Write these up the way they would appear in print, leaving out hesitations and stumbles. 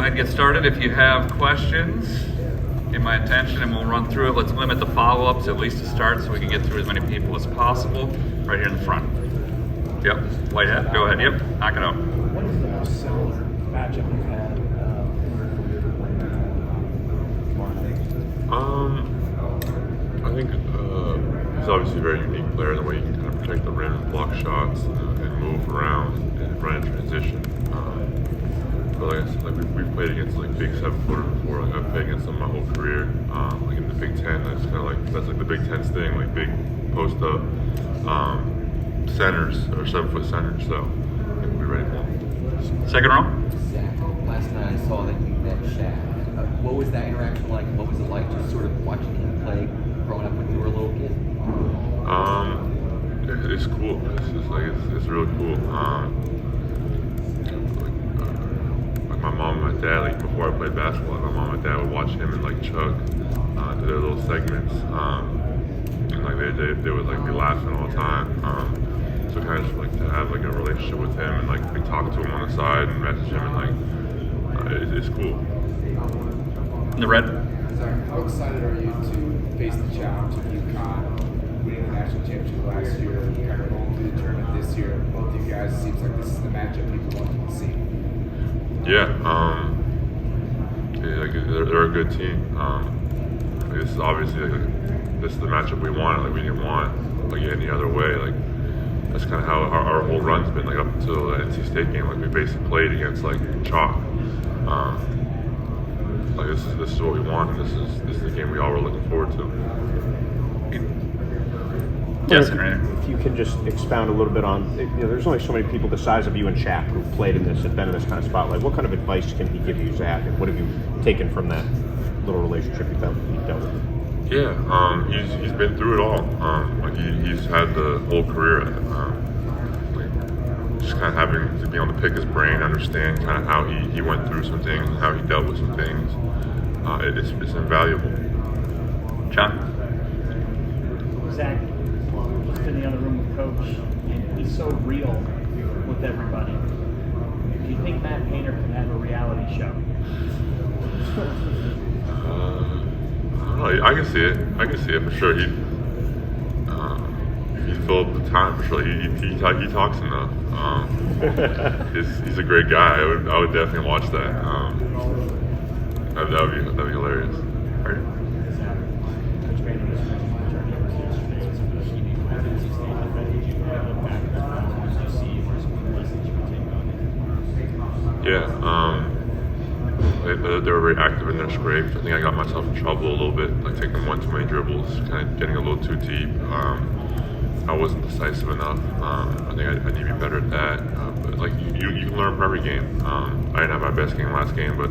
ahead and get started. If you have questions, get my attention and we'll run through it. Let's limit the follow-ups at least to start so we can get through as many people as possible. Right here in the front. Yep, white hat, go ahead, yep, knock it out. What is the most similar matchup you've had I think he's obviously a very unique player in the way he can kind of protect the rim and block shots and move around and run in transition. But like I said, like we've played against like big 7-footer before. Like I've played against them my whole career. Like in the Big Ten, that's like the Big Ten's thing, like big post up centers or 7-foot centers. So I think we'll be ready for them. Second row. Zach, last night I saw that you met Shaq. What was that interaction like? What was it like just sort of watching him play growing up when you were a little kid? It's cool. It's really cool. Like my mom and my dad, like before I played basketball, like my mom and dad would watch him and like Chuck do their little segments, and like they would like be laughing all the time. So kind of just like to have like a relationship with him and like we talk to him on the side and message him and like it's cool. In the red. How excited are you to face the challenge of UConn winning the national championship last year, kind of rolling through the tournament this year? Both of you guys, it seems like this is the matchup people want to see. Yeah, like they're a good team. Like this is obviously like this is the matchup we wanted. Like we didn't want like any other way. Like that's kind of how our whole run's been. Like up until the NC State game, like we basically played against like chalk. Like this is what we want, and this is the game we all were looking forward to. Yes, if you can just expound a little bit on, there's only so many people the size of you and Shaq who've played in this and been in this kind of spotlight. What kind of advice can he give you, Zach, and what have you taken from that little relationship you've dealt with? Yeah, he's been through it all. Like he's had the whole career. Just kind of having to be able to pick his brain, understand kind of how he went through some things, and how he dealt with some things. It's invaluable. John? Zach, just in the other room with Coach, and he's so real with everybody. Do you think Matt Painter can have a reality show? I don't know. I can see it for sure. He'd fill up the time for sure. He talks enough. He's a great guy. I would definitely watch that. That'd be hilarious. Right? Yeah. They were very active in their scrapes. I think I got myself in trouble a little bit, like taking one too many dribbles, kind of getting a little too deep. I wasn't decisive enough. I think I need to be better at that. But like you can learn from every game. I didn't have my best game last game, but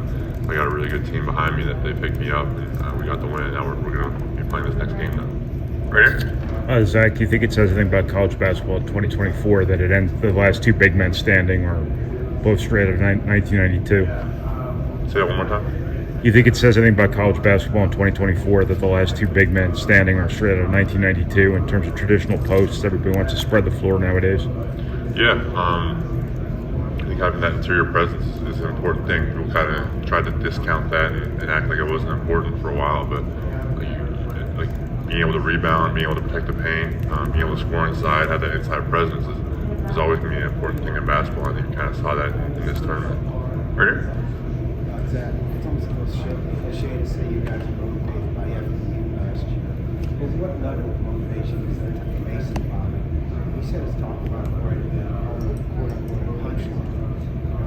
I got a really good team behind me that they picked me up, and we got the win. Now we're going to be playing this next game now. Right here. Zach, do you think it says anything about college basketball in 2024 that it ends the last two big men standing are both straight out of 1992? Say that one more time. You think it says anything about college basketball in 2024 that the last two big men standing are straight out of 1992 in terms of traditional posts? Everybody wants to spread the floor nowadays. Yeah, I think having that interior presence is an important thing. People kind of tried to discount that and act like it wasn't important for a while, but like being able to rebound, being able to protect the paint, being able to score inside, have that inside presence is always going to be an important thing in basketball. I think you kind of saw that in this tournament. Right here. Zach, it's almost a little cliche to say you guys are motivated by everything last year. But what level of motivation is there to Mason Bobby? He said it's talked about quite a bit, quote-unquote punchline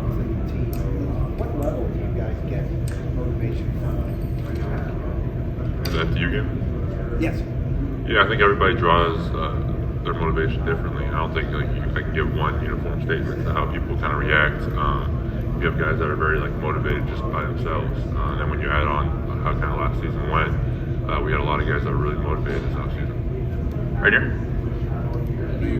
within the team. What level do you guys get motivation from? Is that the U game? Yes. Yeah, I think everybody draws their motivation differently. I don't think I can give one uniform statement to how people kind of react. You have guys that are very motivated just by themselves, and then when you add on how kind of last season went, we had a lot of guys that were really motivated this offseason. Right here.